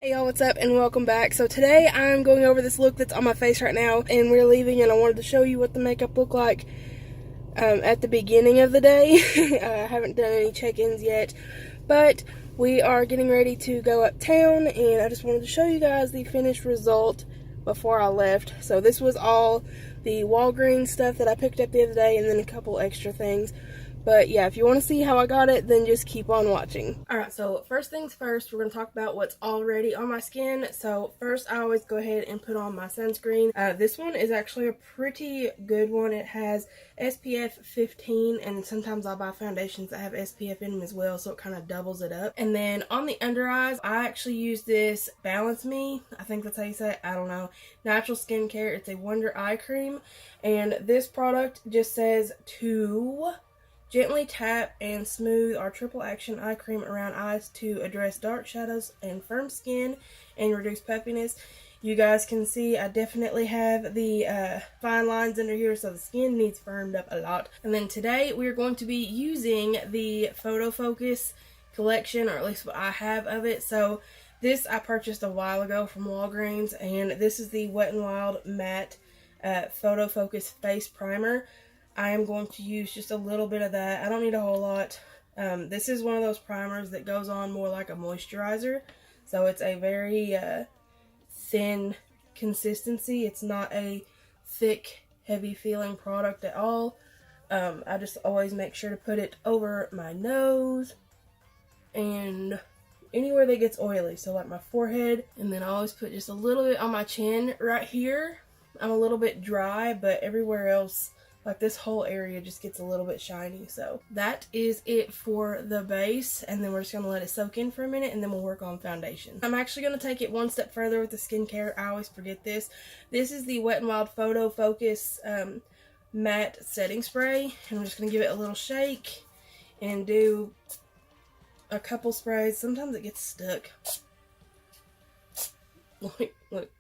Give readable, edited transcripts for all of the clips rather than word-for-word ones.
Hey y'all, what's up and welcome back. So today I'm going over this look that's on my face right now and we're leaving, and I wanted to show you what the makeup looked like at the beginning of the day. I haven't done any check-ins yet, but we are getting ready to go uptown, and I just wanted to show you guys the finished result before I left. So this was all the Walgreens stuff that I picked up the other day and then a couple extra things. But yeah, if you want to see how I got it, then just keep on watching. Alright, so first things first, we're going to talk about what's already on my skin. So first, I always go ahead and put on my sunscreen. This one is actually a pretty good one. It has SPF 15, and sometimes I'll buy foundations that have SPF in them as well, so it kind of doubles it up. And then on the under eyes, I actually use this Balance Me, I think that's how you say it, I don't know, natural skincare. It's a Wonder Eye Cream, and this product just says to gently tap and smooth our triple action eye cream around eyes to address dark shadows and firm skin and reduce puffiness. You guys can see I definitely have the fine lines under here, so the skin needs firmed up a lot. And then today we're going to be using the Photo Focus collection, or at least what I have of it. So this I purchased a while ago from Walgreens, and this is the Wet n Wild Matte Photo Focus Face Primer. I am going to use just a little bit of that. I don't need a whole lot. This is one of those primers that goes on more like a moisturizer. So it's a very thin consistency. It's not a thick, heavy feeling product at all. I just always make sure to put it over my nose and anywhere that gets oily. So like my forehead. And then I always put just a little bit on my chin right here. I'm a little bit dry, but everywhere else, like this whole area, just gets a little bit shiny. So that is it for the base, and then we're just going to let it soak in for a minute, and then we'll work on foundation. I'm actually going to take it one step further with the skincare. I always forget this. This is the Wet n Wild Photo Focus Matte Setting Spray, and I'm just going to give it a little shake and do a couple sprays. Sometimes it gets stuck. Look.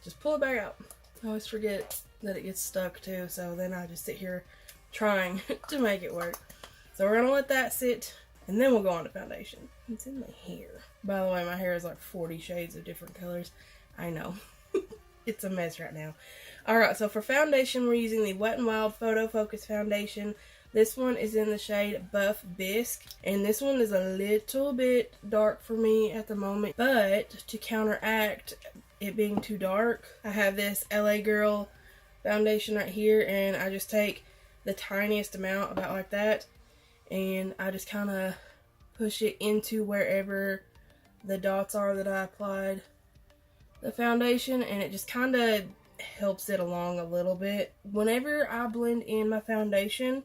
Just pull it back out. I always forget that it gets stuck too, so then I just sit here trying to make it work. So we're gonna let that sit, and then we'll go on to foundation. It's in my hair. By the way, my hair is like 40 shades of different colors. I know. It's a mess right now. Alright, so for foundation, we're using the Wet n Wild Photo Focus Foundation. This one is in the shade Buff Bisque, and this one is a little bit dark for me at the moment, but to counteract it being too dark, I have this LA Girl foundation right here, and I just take the tiniest amount, about like that, and I just kind of push it into wherever the dots are that I applied the foundation, and it just kind of helps it along a little bit. Whenever I blend in my foundation,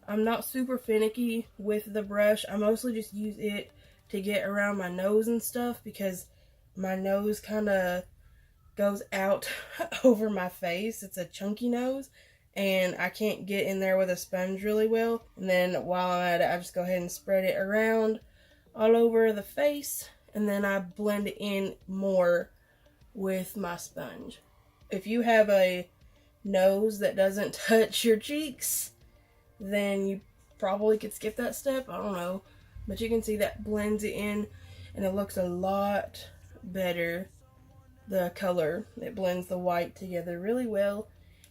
I'm not super finicky with the brush. I mostly just use it to get around my nose and stuff, because my nose kind of goes out over my face. It's a chunky nose, and I can't get in there with a sponge really well. And then while I'm at it, I just go ahead and spread it around all over the face, and then I blend it in more with my sponge. If you have a nose that doesn't touch your cheeks, then you probably could skip that step. I don't know, but you can see that blends it in, and it looks a lot better. The color, it blends the white together really well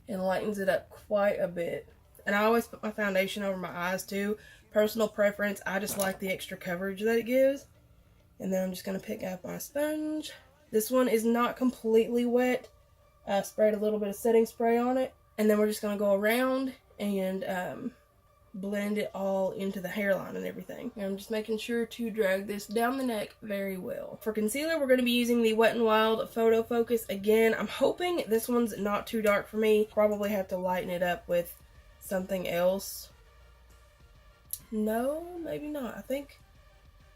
and lightens it up quite a bit. And I always put my foundation over my eyes too. Personal preference, I just like the extra coverage that it gives. And then I'm just going to pick up my sponge. This one is not completely wet. I sprayed a little bit of setting spray on it, and then we're just going to go around and blend it all into the hairline and everything. And I'm just making sure to drag this down the neck very well. For concealer, we're going to be using the Wet n Wild Photo Focus again. I'm hoping this one's not too dark for me. Probably have to lighten it up with something else. No, maybe not. I think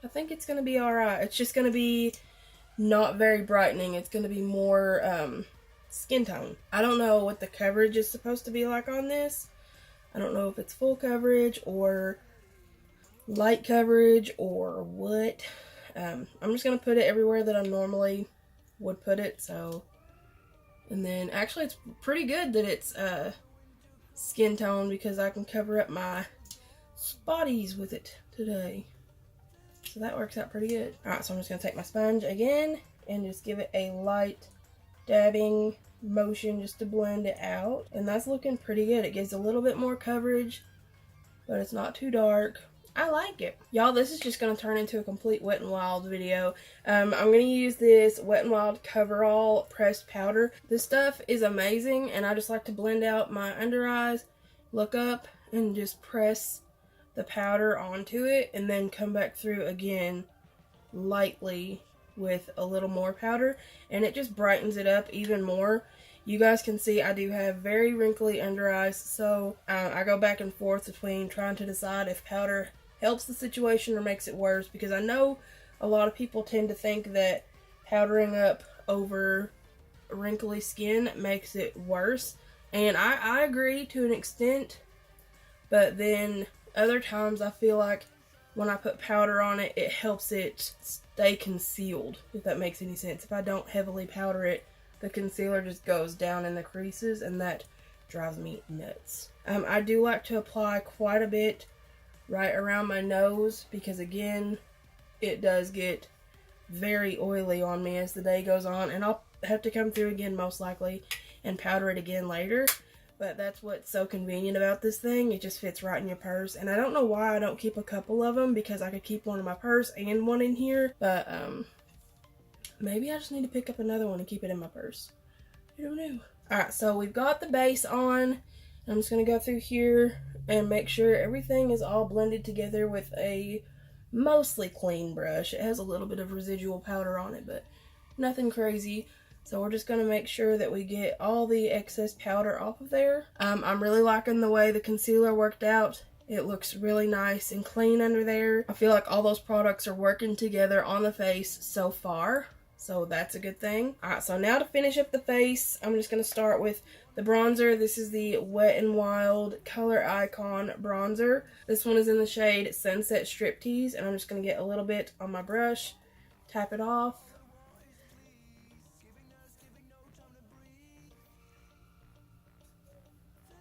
it's going to be alright. It's just going to be not very brightening. It's going to be more skin tone. I don't know what the coverage is supposed to be like on this. I don't know if it's full coverage or light coverage or what. I'm just going to put it everywhere that I normally would put it. So, and then actually it's pretty good that it's skin tone, because I can cover up my spotties with it today. So that works out pretty good. Alright, so I'm just going to take my sponge again and just give it a light dabbing motion just to blend it out. And that's looking pretty good. It gives a little bit more coverage, but it's not too dark. I like it. Y'all, this is just going to turn into a complete Wet n Wild video. I'm going to use this Wet n Wild Coverall pressed powder. This stuff is amazing, and I just like to blend out my under eyes, look up, and just press the powder onto it, and then come back through again lightly with a little more powder, and it just brightens it up even more. You guys can see I do have very wrinkly under eyes, so I go back and forth between trying to decide if powder helps the situation or makes it worse, because I know a lot of people tend to think that powdering up over wrinkly skin makes it worse, and I agree to an extent, but then other times I feel like when I put powder on it, it helps it stay concealed, if that makes any sense. If I don't heavily powder it, the concealer just goes down in the creases, and that drives me nuts. I do like to apply quite a bit right around my nose, because again, it does get very oily on me as the day goes on, and I'll have to come through again most likely and powder it again later. But that's what's so convenient about this thing. It just fits right in your purse. And I don't know why I don't keep a couple of them, because I could keep one in my purse and one in here. But maybe I just need to pick up another one and keep it in my purse. I don't know. Alright, so we've got the base on. I'm just going to go through here and make sure everything is all blended together with a mostly clean brush. It has a little bit of residual powder on it, but nothing crazy. So we're just going to make sure that we get all the excess powder off of there. I'm really liking the way the concealer worked out. It looks really nice and clean under there. I feel like all those products are working together on the face so far, so that's a good thing. Alright, so now to finish up the face, I'm just going to start with the bronzer. This is the Wet n Wild Color Icon bronzer. This one is in the shade Sunset Striptease, and I'm just going to get a little bit on my brush, tap it off.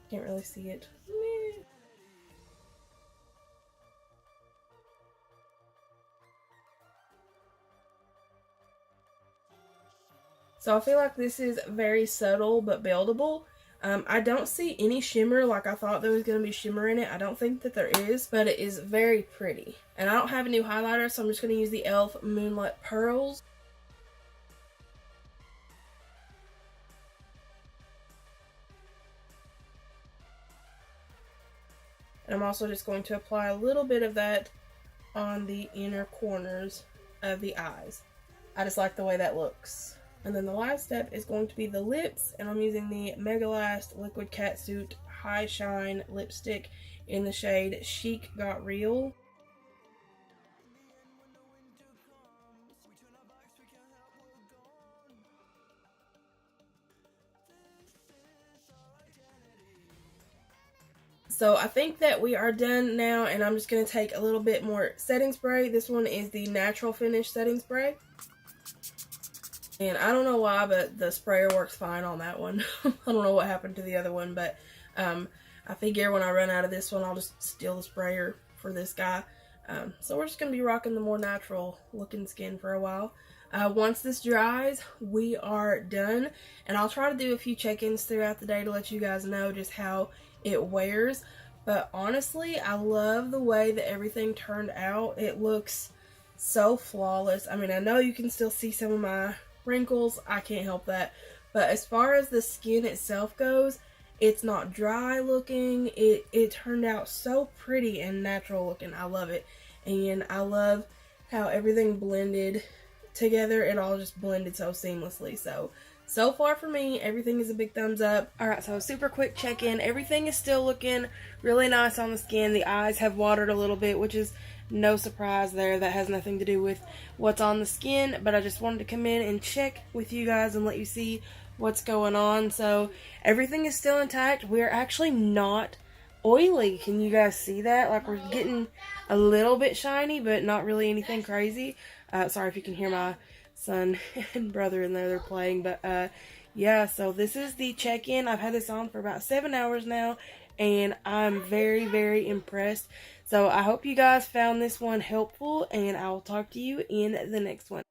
Can't really see it. So I feel like this is very subtle but buildable. I don't see any shimmer like I thought there was going to be shimmer in it. I don't think that there is, but it is very pretty. And I don't have a new highlighter, so I'm just going to use the e.l.f. Moonlight Pearls. And I'm also just going to apply a little bit of that on the inner corners of the eyes. I just like the way that looks. And then the last step is going to be the lips, and I'm using the Mega Last Liquid Catsuit High Shine Lipstick in the shade Chic Got Real. So I think that we are done now, and I'm just going to take a little bit more setting spray. This one is the Natural Finish setting spray. And I don't know why, but the sprayer works fine on that one. I don't know what happened to the other one, but I figure when I run out of this one, I'll just steal the sprayer for this guy. So we're just going to be rocking the more natural looking skin for a while. Once this dries, we are done. And I'll try to do a few check-ins throughout the day to let you guys know just how it wears. But honestly, I love the way that everything turned out. It looks so flawless. I mean, I know you can still see some of my wrinkles. I can't help that. But as far as the skin itself goes, it's not dry looking. It turned out so pretty and natural looking. I love it. And I love how everything blended together. It all just blended so seamlessly. So far for me, everything is a big thumbs up. Alright, so super quick check-in. Everything is still looking really nice on the skin. The eyes have watered a little bit, which is no surprise there. That has nothing to do with what's on the skin, but I just wanted to come in and check with you guys and let you see what's going on. So everything is still intact. We're actually not oily. Can you guys see that? Like, we're getting a little bit shiny, but not really anything crazy. Sorry if you can hear my son and brother in there, they're playing. But yeah, so this is the check-in. I've had this on for about 7 hours now, and I'm very, very impressed. So I hope you guys found this one helpful, and I will talk to you in the next one.